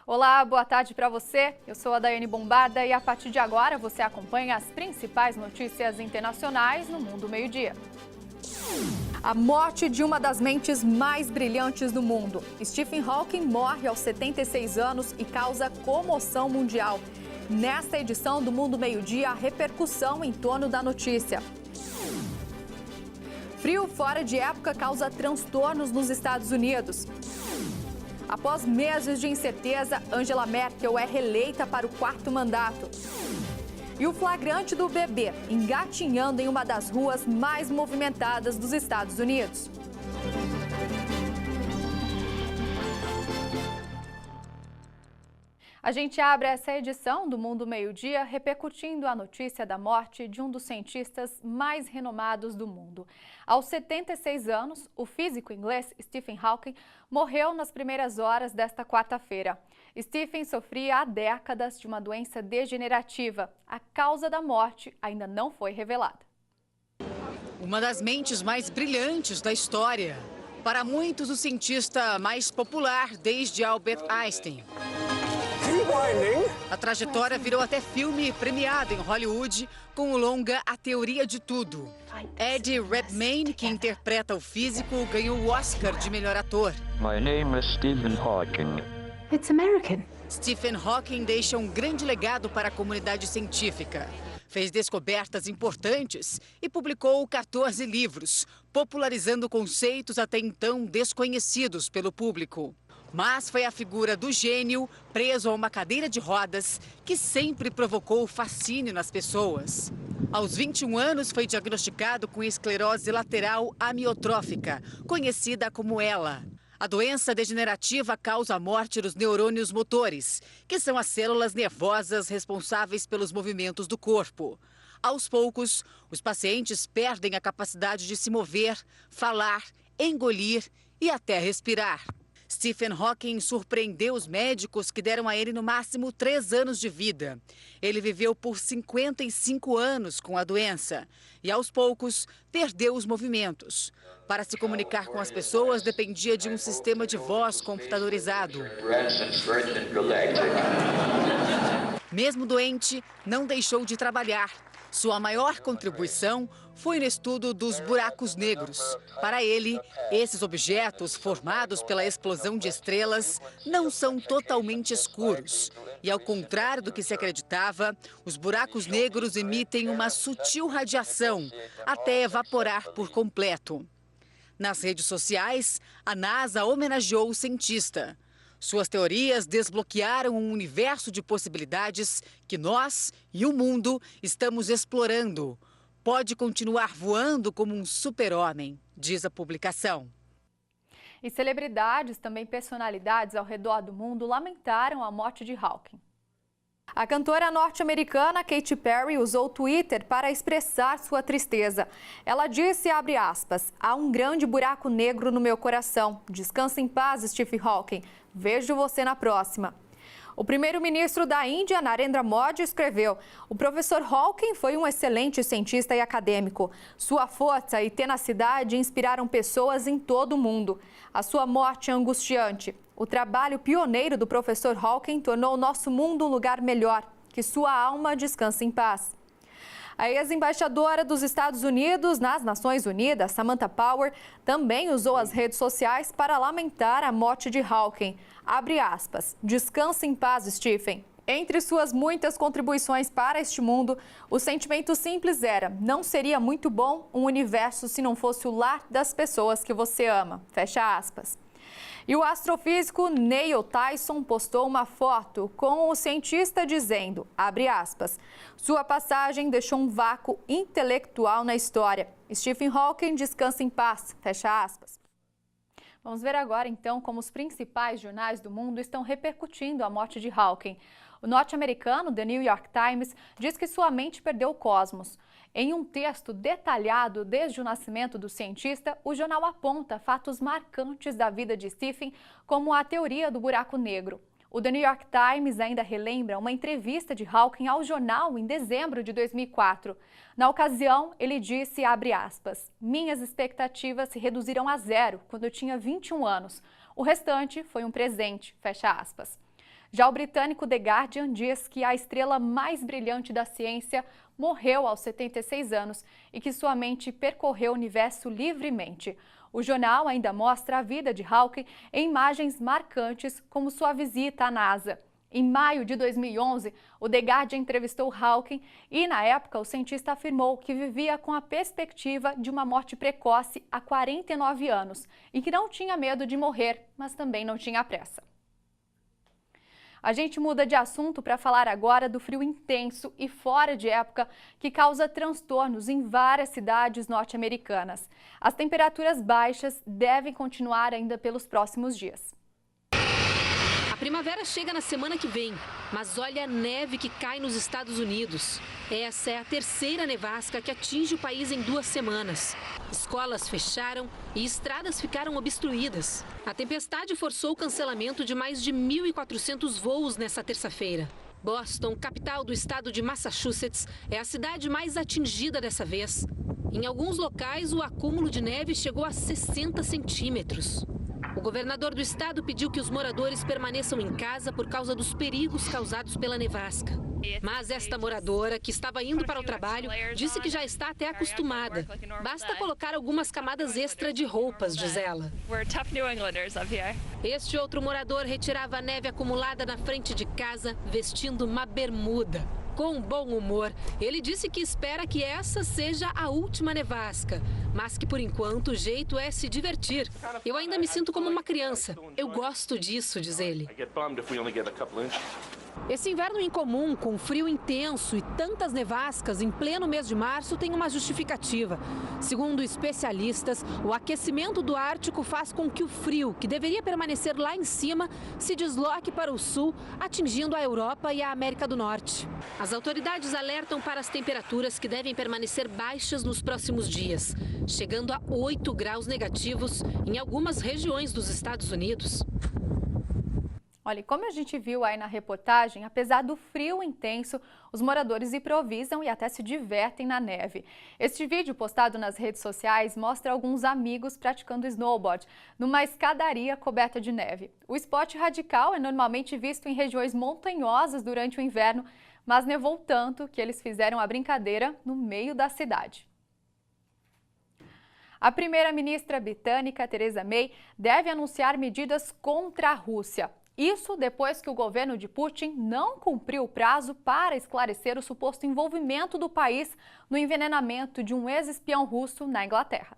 Olá, boa tarde para você. Eu sou a Daiane Bombarda e a partir de agora você acompanha as principais notícias internacionais no Mundo Meio-Dia. A morte de uma das mentes mais brilhantes do mundo. Stephen Hawking morre aos 76 anos e causa comoção mundial. Nesta edição do Mundo Meio-Dia, a repercussão em torno da notícia. Frio fora de época causa transtornos nos Estados Unidos. Após meses de incerteza, Angela Merkel é reeleita para o 4º mandato. E o flagrante do bebê engatinhando em uma das ruas mais movimentadas dos Estados Unidos. A gente abre essa edição do Mundo Meio-Dia repercutindo a notícia da morte de um dos cientistas mais renomados do mundo. Aos 76 anos, o físico inglês Stephen Hawking morreu nas primeiras horas desta quarta-feira. Stephen sofria há décadas de uma doença degenerativa. A causa da morte ainda não foi revelada. Uma das mentes mais brilhantes da história. Para muitos, o cientista mais popular desde Albert Einstein. A trajetória virou até filme premiado em Hollywood com o longa A Teoria de Tudo. Eddie Redmayne, que interpreta o físico, ganhou o Oscar de melhor ator. My name is Stephen Hawking. It's American. Stephen Hawking deixa um grande legado para a comunidade científica. Fez descobertas importantes e publicou 14 livros, popularizando conceitos até então desconhecidos pelo público. Mas foi a figura do gênio, preso a uma cadeira de rodas, que sempre provocou fascínio nas pessoas. Aos 21 anos, foi diagnosticado com esclerose lateral amiotrófica, conhecida como ELA. A doença degenerativa causa a morte dos neurônios motores, que são as células nervosas responsáveis pelos movimentos do corpo. Aos poucos, os pacientes perdem a capacidade de se mover, falar, engolir e até respirar. Stephen Hawking surpreendeu os médicos que deram a ele no máximo 3 anos de vida. Ele viveu por 55 anos com a doença e, aos poucos, perdeu os movimentos. Para se comunicar com as pessoas, dependia de um sistema de voz computadorizado. Mesmo doente, não deixou de trabalhar. Sua maior contribuição foi no estudo dos buracos negros. Para ele, esses objetos formados pela explosão de estrelas não são totalmente escuros. E ao contrário do que se acreditava, os buracos negros emitem uma sutil radiação até evaporar por completo. Nas redes sociais, a NASA homenageou o cientista. Suas teorias desbloquearam um universo de possibilidades que nós e o mundo estamos explorando. Pode continuar voando como um super-homem, diz a publicação. E celebridades, também personalidades ao redor do mundo, lamentaram a morte de Hawking. A cantora norte-americana Katy Perry usou o Twitter para expressar sua tristeza. Ela disse, abre aspas, há um grande buraco negro no meu coração. Descansa em paz, Stephen Hawking. Vejo você na próxima. O primeiro-ministro da Índia, Narendra Modi, escreveu: o professor Hawking foi um excelente cientista e acadêmico. Sua força e tenacidade inspiraram pessoas em todo o mundo. A sua morte é angustiante. O trabalho pioneiro do professor Hawking tornou o nosso mundo um lugar melhor. Que sua alma descanse em paz. A ex-embaixadora dos Estados Unidos nas Nações Unidas, Samantha Power, também usou as redes sociais para lamentar a morte de Hawking. Abre aspas, descanse em paz, Stephen. Entre suas muitas contribuições para este mundo, o sentimento simples era: não seria muito bom um universo se não fosse o lar das pessoas que você ama. Fecha aspas. E o astrofísico Neil Tyson postou uma foto com o cientista dizendo, abre aspas, sua passagem deixou um vácuo intelectual na história. Stephen Hawking descansa em paz, fecha aspas. Vamos ver agora, então, como os principais jornais do mundo estão repercutindo a morte de Hawking. O norte-americano The New York Times diz que sua mente perdeu o cosmos. Em um texto detalhado desde o nascimento do cientista, o jornal aponta fatos marcantes da vida de Stephen, como a teoria do buraco negro. O The New York Times ainda relembra uma entrevista de Hawking ao jornal em dezembro de 2004. Na ocasião, ele disse, abre aspas, minhas expectativas se reduziram a 0 quando eu tinha 21 anos. O restante foi um presente, fecha aspas. Já o britânico The Guardian diz que a estrela mais brilhante da ciência morreu aos 76 anos e que sua mente percorreu o universo livremente. O jornal ainda mostra a vida de Hawking em imagens marcantes, como sua visita à NASA. Em maio de 2011, o The Guardian entrevistou Hawking e, na época, o cientista afirmou que vivia com a perspectiva de uma morte precoce há 49 anos e que não tinha medo de morrer, mas também não tinha pressa. A gente muda de assunto para falar agora do frio intenso e fora de época que causa transtornos em várias cidades norte-americanas. As temperaturas baixas devem continuar ainda pelos próximos dias. A primavera chega na semana que vem, mas olha a neve que cai nos Estados Unidos. Essa é a terceira nevasca que atinge o país em 2 semanas. Escolas fecharam e estradas ficaram obstruídas. A tempestade forçou o cancelamento de mais de 1.400 voos nesta terça-feira. Boston, capital do estado de Massachusetts, é a cidade mais atingida dessa vez. Em alguns locais, o acúmulo de neve chegou a 60 centímetros. O governador do estado pediu que os moradores permaneçam em casa por causa dos perigos causados pela nevasca. Mas esta moradora, que estava indo para o trabalho, disse que já está até acostumada. Basta colocar algumas camadas extra de roupas, diz ela. Este outro morador retirava a neve acumulada na frente de casa, vestindo uma bermuda. Com bom humor, ele disse que espera que essa seja a última nevasca, mas que por enquanto o jeito é se divertir. Eu ainda me sinto como uma criança. Eu gosto disso, diz ele. Esse inverno incomum, com frio intenso e tantas nevascas em pleno mês de março, tem uma justificativa. Segundo especialistas, o aquecimento do Ártico faz com que o frio, que deveria permanecer lá em cima, se desloque para o sul, atingindo a Europa e a América do Norte. As autoridades alertam para as temperaturas que devem permanecer baixas nos próximos dias, chegando a 8 graus negativos em algumas regiões dos Estados Unidos. Olha, como a gente viu aí na reportagem, apesar do frio intenso, os moradores improvisam e até se divertem na neve. Este vídeo postado nas redes sociais mostra alguns amigos praticando snowboard numa escadaria coberta de neve. O esporte radical é normalmente visto em regiões montanhosas durante o inverno, mas nevou tanto que eles fizeram a brincadeira no meio da cidade. A primeira-ministra britânica, Theresa May, deve anunciar medidas contra a Rússia. Isso depois que o governo de Putin não cumpriu o prazo para esclarecer o suposto envolvimento do país no envenenamento de um ex-espião russo na Inglaterra.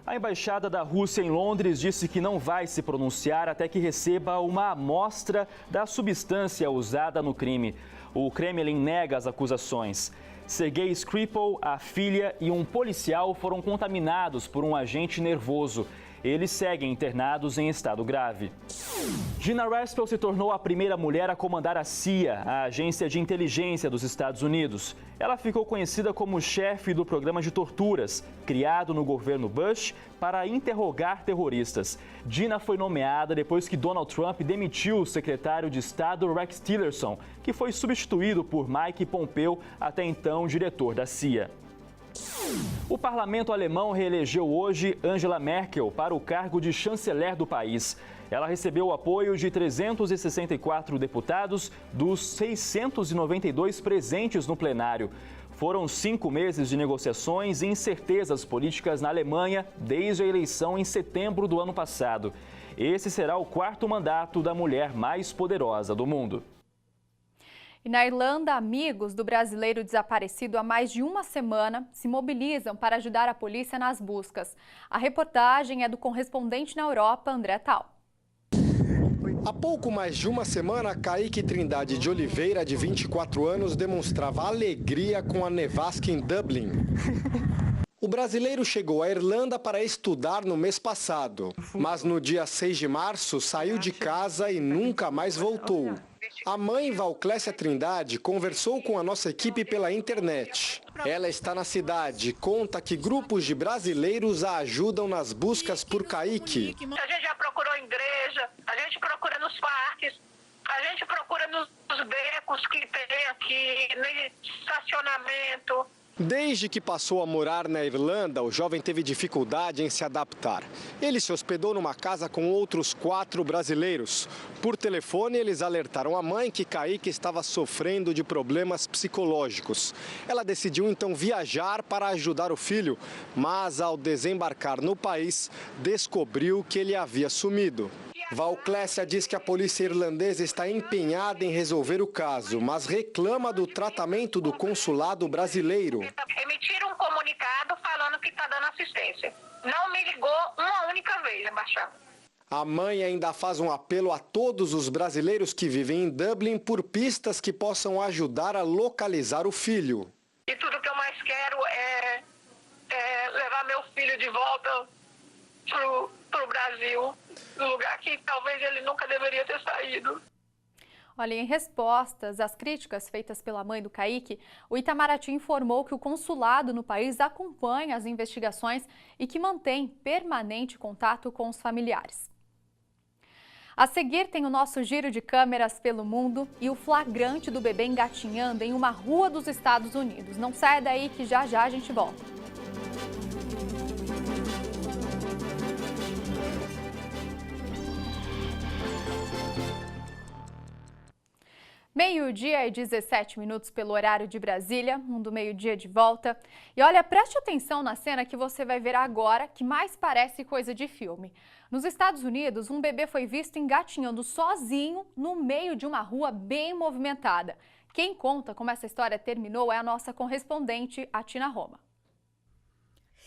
A embaixada da Rússia em Londres disse que não vai se pronunciar até que receba uma amostra da substância usada no crime. O Kremlin nega as acusações. Sergei Skripal, a filha e um policial foram contaminados por um agente nervoso. Eles seguem internados em estado grave. Gina Raspel se tornou a primeira mulher a comandar a CIA, a agência de inteligência dos Estados Unidos. Ela ficou conhecida como chefe do programa de torturas, criado no governo Bush para interrogar terroristas. Gina foi nomeada depois que Donald Trump demitiu o secretário de Estado Rex Tillerson, que foi substituído por Mike Pompeo, até então diretor da CIA. O parlamento alemão reelegeu hoje Angela Merkel para o cargo de chanceler do país. Ela recebeu o apoio de 364 deputados dos 692 presentes no plenário. Foram 5 meses de negociações e incertezas políticas na Alemanha desde a eleição em setembro do ano passado. Esse será o 4º mandato da mulher mais poderosa do mundo. E na Irlanda, amigos do brasileiro desaparecido há mais de uma semana se mobilizam para ajudar a polícia nas buscas. A reportagem é do correspondente na Europa, André Tal. Há pouco mais de uma semana, Kaique Trindade de Oliveira, de 24 anos, demonstrava alegria com a nevasca em Dublin. O brasileiro chegou à Irlanda para estudar no mês passado, mas no dia 6 de março saiu de casa e nunca mais voltou. A mãe, Valclécia Trindade, conversou com a nossa equipe pela internet. Ela está na cidade e conta que grupos de brasileiros a ajudam nas buscas por Kaique. A gente já procurou em igreja, a gente procura nos parques, a gente procura nos becos que tem aqui, no estacionamento. Desde que passou a morar na Irlanda, o jovem teve dificuldade em se adaptar. Ele se hospedou numa casa com outros 4 brasileiros. Por telefone, eles alertaram a mãe que Kaique estava sofrendo de problemas psicológicos. Ela decidiu então viajar para ajudar o filho, mas ao desembarcar no país, descobriu que ele havia sumido. Valclécia diz que a polícia irlandesa está empenhada em resolver o caso, mas reclama do tratamento do consulado brasileiro. Emitiram um comunicado falando que está dando assistência. Não me ligou uma única vez, embaixada. A mãe ainda faz um apelo a todos os brasileiros que vivem em Dublin por pistas que possam ajudar a localizar o filho. E tudo que eu mais quero é levar meu filho de volta pro Brasil, no lugar que talvez ele nunca deveria ter saído. Olha, em respostas às críticas feitas pela mãe do Kaique, o Itamaraty informou que o consulado no país acompanha as investigações e que mantém permanente contato com os familiares. A seguir tem o nosso giro de câmeras pelo mundo e o flagrante do bebê engatinhando em uma rua dos Estados Unidos. Não saia daí que já já a gente volta. Meio-dia e 17 minutos pelo horário de Brasília, mundo meio-dia de volta. E olha, preste atenção na cena que você vai ver agora, que mais parece coisa de filme. Nos Estados Unidos, um bebê foi visto engatinhando sozinho no meio de uma rua bem movimentada. Quem conta como essa história terminou é a nossa correspondente, a Tina Roma.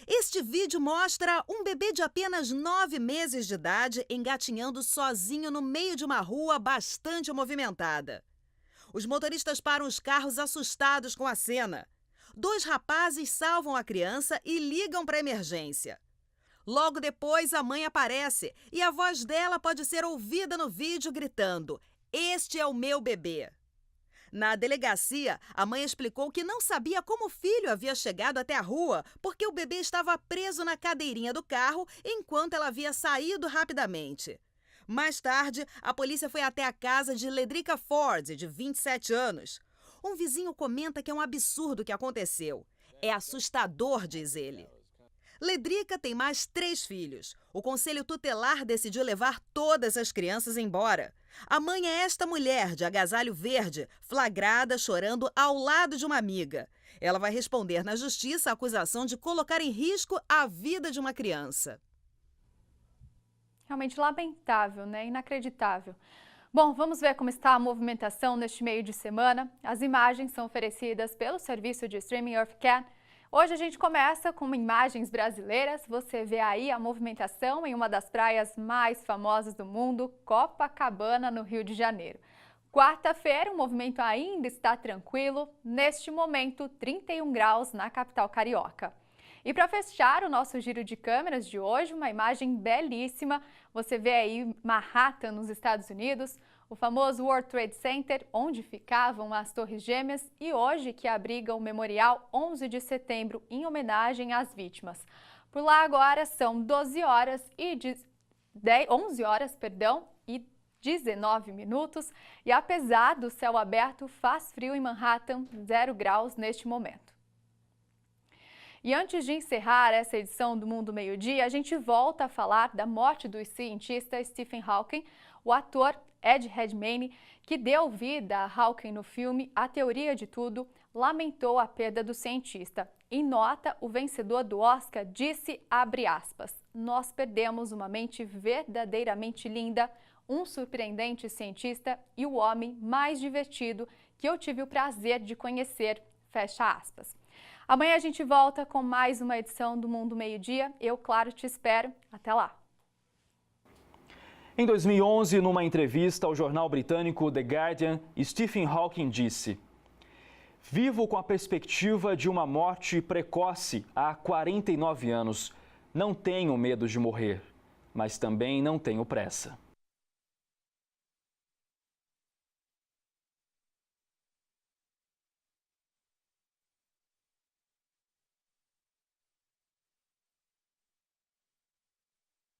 Este vídeo mostra um bebê de apenas 9 meses de idade engatinhando sozinho no meio de uma rua bastante movimentada. Os motoristas param os carros assustados com a cena. 2 rapazes salvam a criança e ligam para a emergência. Logo depois, a mãe aparece e a voz dela pode ser ouvida no vídeo gritando: "Este é o meu bebê". Na delegacia, a mãe explicou que não sabia como o filho havia chegado até a rua porque o bebê estava preso na cadeirinha do carro enquanto ela havia saído rapidamente. Mais tarde, a polícia foi até a casa de Ledrica Ford, de 27 anos. Um vizinho comenta que é um absurdo o que aconteceu. É assustador, diz ele. Ledrica tem mais 3 filhos. O conselho tutelar decidiu levar todas as crianças embora. A mãe é esta mulher de agasalho verde, flagrada chorando ao lado de uma amiga. Ela vai responder na justiça a acusação de colocar em risco a vida de uma criança. Realmente lamentável, né? Inacreditável. Bom, vamos ver como está a movimentação neste meio de semana. As imagens são oferecidas pelo serviço de streaming Earthcan. Hoje a gente começa com imagens brasileiras. Você vê aí a movimentação em uma das praias mais famosas do mundo, Copacabana, no Rio de Janeiro. Quarta-feira, o movimento ainda está tranquilo. Neste momento, 31 graus na capital carioca. E para fechar o nosso giro de câmeras de hoje, uma imagem belíssima. Você vê aí Manhattan, nos Estados Unidos, o famoso World Trade Center, onde ficavam as Torres Gêmeas, e hoje que abriga o Memorial 11 de setembro, em homenagem às vítimas. Por lá agora são 11 horas e 19 minutos, e apesar do céu aberto, faz frio em Manhattan, 0 graus neste momento. E antes de encerrar essa edição do Mundo Meio-Dia, a gente volta a falar da morte do cientista Stephen Hawking. O ator Ed Redmayne, que deu vida a Hawking no filme A Teoria de Tudo, lamentou a perda do cientista. Em nota, o vencedor do Oscar disse, abre aspas, "Nós perdemos uma mente verdadeiramente linda, um surpreendente cientista e o homem mais divertido que eu tive o prazer de conhecer", fecha aspas. Amanhã a gente volta com mais uma edição do Mundo Meio-Dia. Eu, claro, te espero. Até lá! Em 2011, numa entrevista ao jornal britânico The Guardian, Stephen Hawking disse: "Vivo com a perspectiva de uma morte precoce há 49 anos. Não tenho medo de morrer, mas também não tenho pressa."